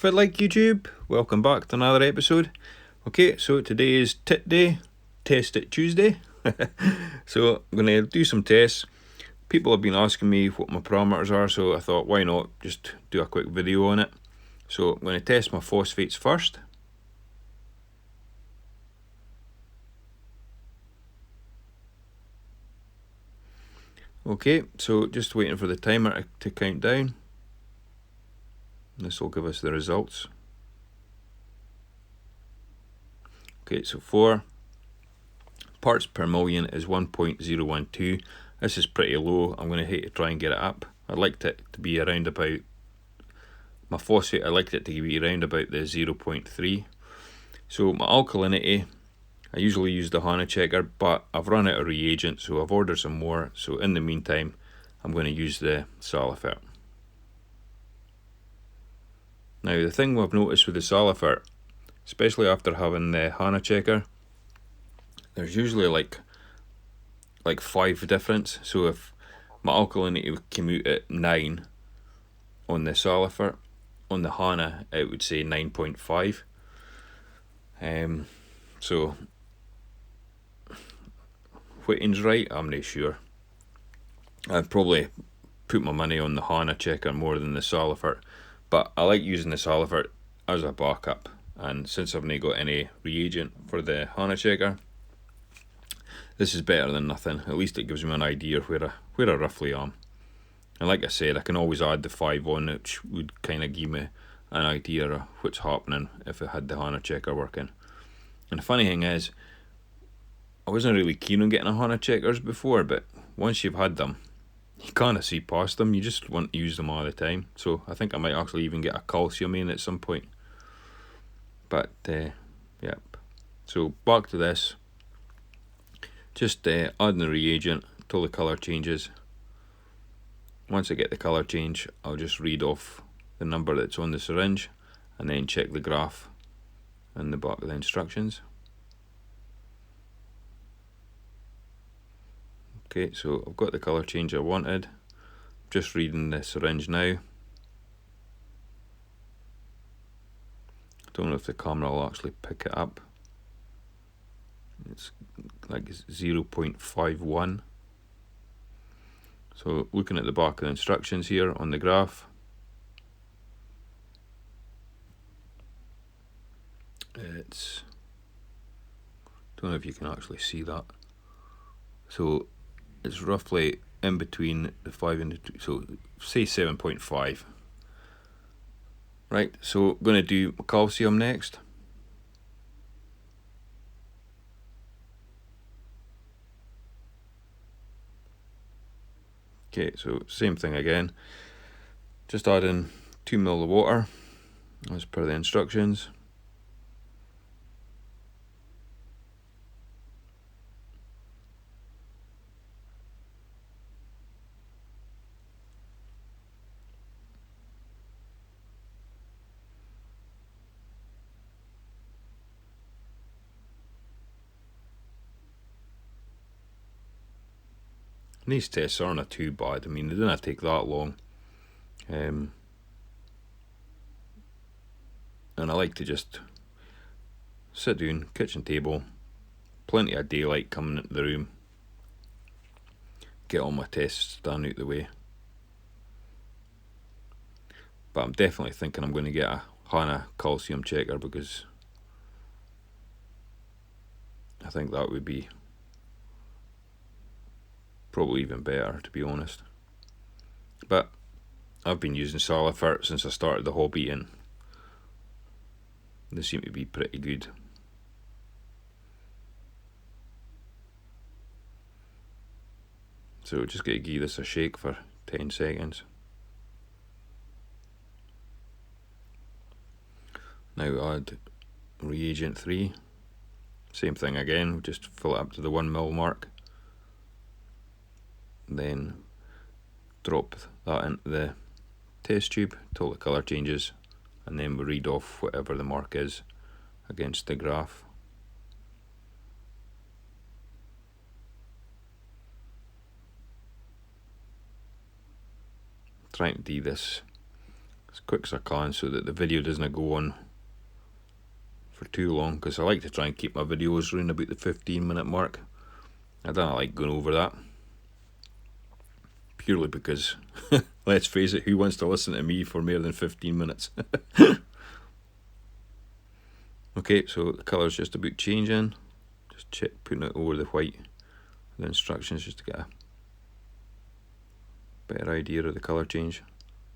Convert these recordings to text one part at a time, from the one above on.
Fit like YouTube, welcome back to another episode. Okay, so today is Tit Day, Test It Tuesday. So I'm going to do some tests. People have been asking me what my parameters are, so I thought why not just do a quick video on it. So I'm going to test my phosphates first. Okay, so just waiting for the timer to count down. This will give us the results. Okay, so 4 parts per million is 1.012. This is pretty low. I'm going to hate to try and get it up. I'd like it to be around about, my phosphate, I liked it to be around about the 0.3. So my alkalinity, I usually use the HANA checker, but I've run out of reagent, so I've ordered some more. So in the meantime, I'm going to use the Salifert. Now the thing I've noticed with the Salifert, especially after having the HANA checker, there's usually like 5 difference. So if my alkalinity came out at 9 on the Salifert, on the HANA it would say 9.5. So Whiting's right, I'm not sure. I'd probably put my money on the HANA checker more than the Salifert, but I like using the Salifert as a backup, and since I've not got any reagent for the HANA checker, this is better than nothing. At least it gives me an idea where I roughly am. And like I said, I can always add the 5 on, which would kind of give me an idea of what's happening if I had the HANA checker working. And the funny thing is, I wasn't really keen on getting a HANA checkers before, but once you've had them, you kind of see past them. You just want to use them all the time. So I think I might actually even get a calcium in at some point. But yep. So back to this. Just adding the reagent till the colour changes. Once I get the colour change, I'll just read off the number that's on the syringe and then check the graph in the back of the instructions. Okay, so I've got the colour change I wanted. Just reading the syringe now. Don't know if the camera will actually pick it up. It's like 0.51. So looking at the back of the instructions here on the graph, it's, don't know if you can actually see that. So it's roughly in between the 5 and the 2, so say 7.5. Right, so I'm going to do calcium next. Okay, so same thing again. Just adding 2 ml of water as per the instructions. These tests aren't too bad. I mean, they didn't take that long. And I like to just sit down, kitchen table, plenty of daylight coming into the room, get all my tests done out the way. But I'm definitely thinking I'm going to get a HANA calcium checker, because I think that would be probably even better, to be honest. But I've been using Salifert since I started the hobby, and they seem to be pretty good. So just going to give this a shake for 10 seconds. Now add reagent 3. Same thing again, just fill it up to the 1 ml mark. Then drop that into the test tube till the colour changes, and then we read off whatever the mark is against the graph. Trying to do this as quick as I can so that the video doesn't go on for too long, because I like to try and keep my videos around about the 15-minute mark. I don't like going over that, purely because let's face it, who wants to listen to me for more than 15 minutes? Okay, so the colour's just about changing. Just check putting it over the white, the instructions, just to get a better idea of the colour change.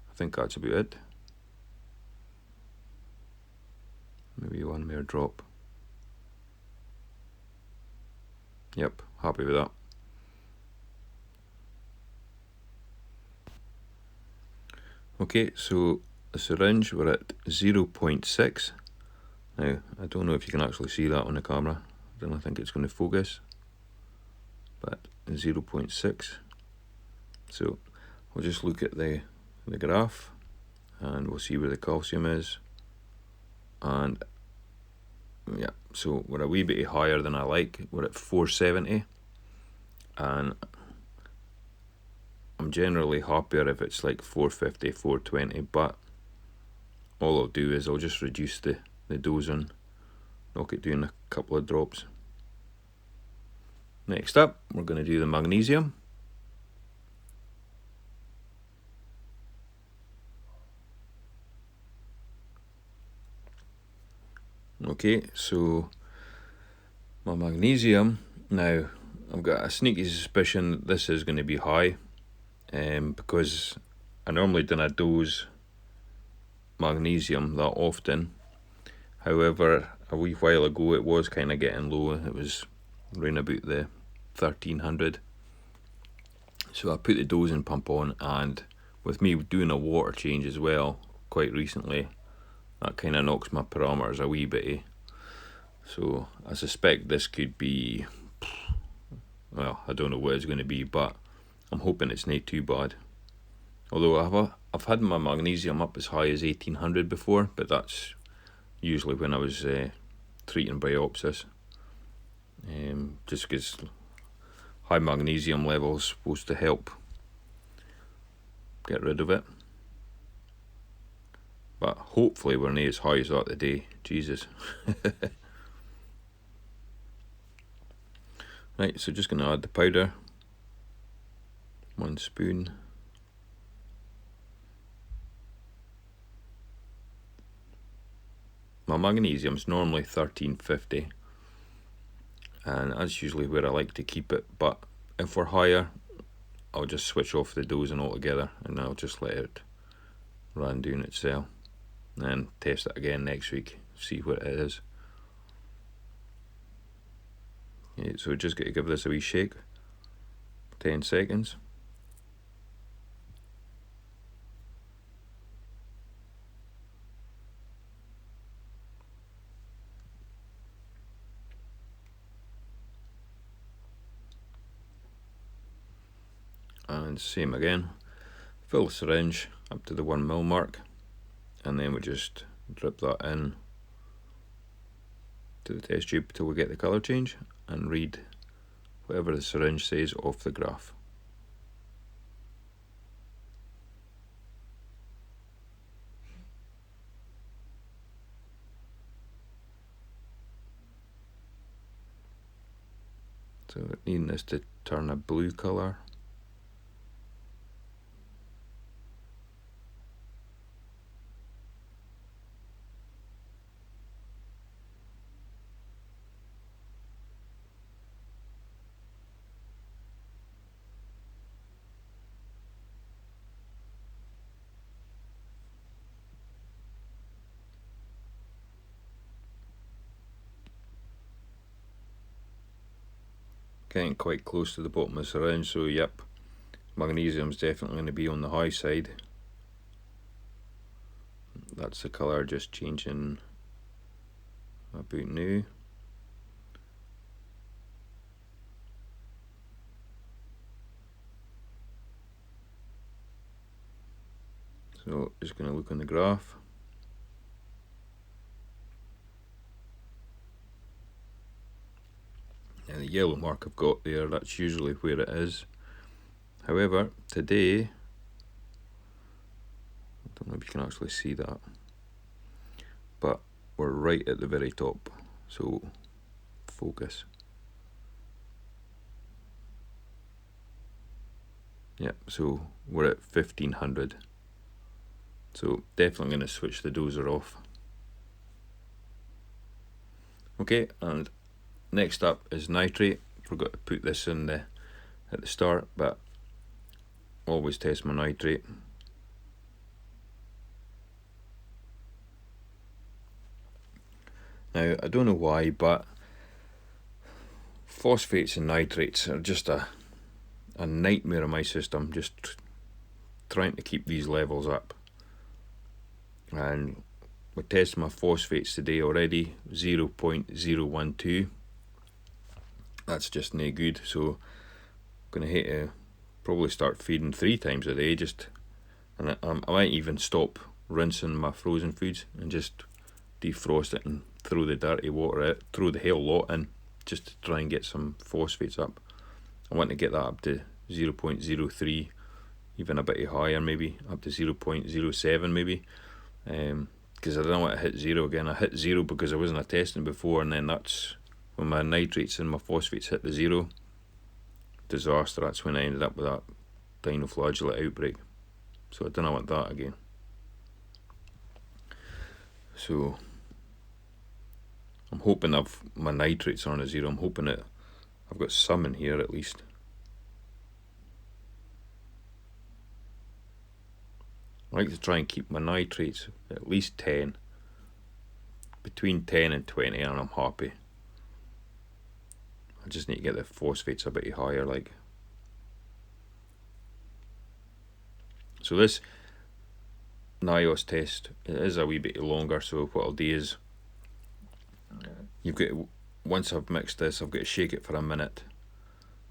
I think that's about it. Maybe one more drop. Yep, happy with that. Okay, so the syringe, we're at 0.6. Now, I don't know if you can actually see that on the camera. I don't think it's going to focus. But 0.6. So we'll just look at the graph and we'll see where the calcium is. And yeah, so we're a wee bit higher than I like. We're at 470, and I'm generally happier if it's like 450, 420, but all I'll do is I'll just reduce the dose and knock it down a couple of drops. Next up, we're going to do the magnesium. Okay, so my magnesium, now I've got a sneaky suspicion that this is going to be high, because I normally don't dose magnesium that often. However, a wee while ago it was kind of getting low. It was around about the 1300. So I put the dosing pump on, and with me doing a water change as well quite recently, that kind of knocks my parameters a wee bit. So I suspect this could be, well, I don't know what it's going to be, but I'm hoping it's not too bad. Although I've had my magnesium up as high as 1800 before, but that's usually when I was treating biopsis. Just because high magnesium levels supposed to help get rid of it. But hopefully we're not as high as that today. Jesus. Right, so just going to add the powder. 1 spoon. My magnesium's normally 1350, and that's usually where I like to keep it, but if we're higher, I'll just switch off the dosing altogether and I'll just let it run down itself, and then test it again next week, see what it is. Okay, so just got to give this a wee shake, 10 seconds. And same again, fill the syringe up to the 1 ml mark, and then we just drip that in to the test tube till we get the colour change, and read whatever the syringe says off the graph. So we're needing this to turn a blue colour. Getting quite close to the bottom of the syringe, so yep, magnesium's definitely going to be on the high side. That's the colour just changing about now. So just going to look on the graph. And the yellow mark I've got there, that's usually where it is. However, today, Don't know if you can actually see that, but we're right at the very top, so focus. Yep, so we're at 1500. So definitely going to switch the dozer off. Okay, and next up is nitrate. Forgot to put this in at the start, but always test my nitrate. Now, I don't know why, but phosphates and nitrates are just a nightmare in my system, just trying to keep these levels up. And we tested my phosphates today already, 0.012. That's just no good, so I'm going to hate to probably start feeding 3 times a day, and I might even stop rinsing my frozen foods and just defrost it and throw the dirty water out, throw the whole lot in, just to try and get some phosphates up. I want to get that up to 0.03, even a bit higher, maybe up to 0.07 maybe, because I don't want to hit 0 again. I hit 0 because I wasn't testing before, and then that's when my nitrates and my phosphates hit the 0. Disaster. That's when I ended up with that dinoflagellate outbreak. So I don't want that again. So I'm hoping my nitrates aren't at 0. I'm hoping that I've got some in here at least. I like to try and keep my nitrates at least 10. Between 10 and 20, and I'm happy. I just need to get the phosphates a bit higher, like. So this NIOS test, it is a wee bit longer, so what I'll do is, once I've mixed this, I've got to shake it for a minute,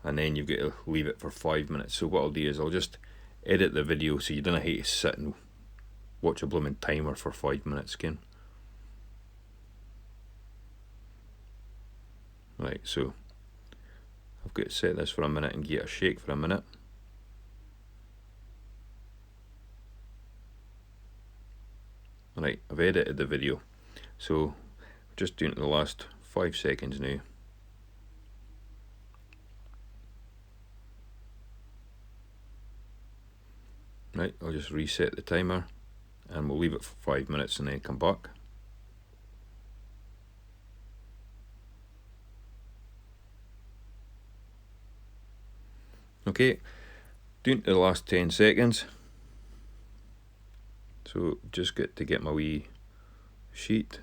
and then you've got to leave it for 5 minutes. So what I'll do is I'll just edit the video so you don't have to sit and watch a blooming timer for 5 minutes again. Right, so I've got to set this for a minute and give it a shake for a minute. Right, I've edited the video, so just doing it the last 5 seconds now. Right, I'll just reset the timer and we'll leave it for 5 minutes and then come back. Okay, doing the last 10 seconds. So just get my wee sheet,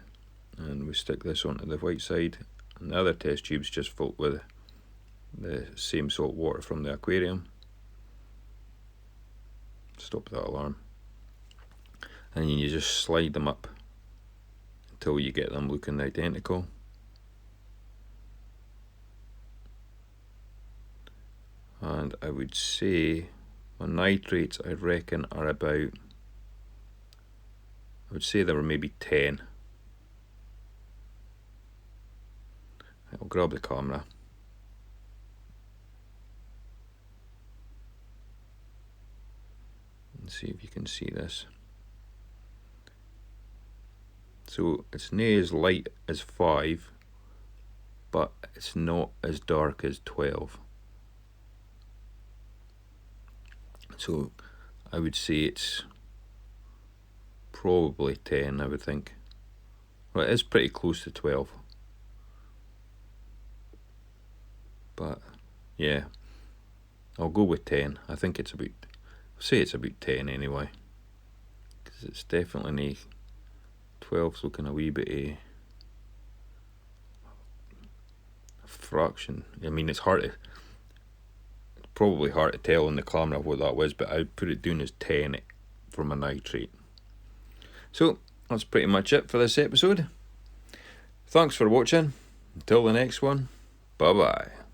and we stick this onto the white side, and the other test tube's just filled with the same salt water from the aquarium. Stop that alarm. And then you just slide them up until you get them looking identical. And I would say my nitrates, I reckon, are about, I would say they were maybe 10. I'll grab the camera. And see if you can see this. So it's not as light as 5, but it's not as dark as 12. So I would say it's probably 10, I would think. Well, it is pretty close to 12. But yeah, I'll go with 10. I think it's about, I'll say it's about 10 anyway. Because it's definitely not, 12's looking a wee bit a fraction. I mean, it's probably hard to tell on the camera what that was, but I'd put it down as 10 for my nitrate. So that's pretty much it for this episode. Thanks for watching. Until the next one, bye bye.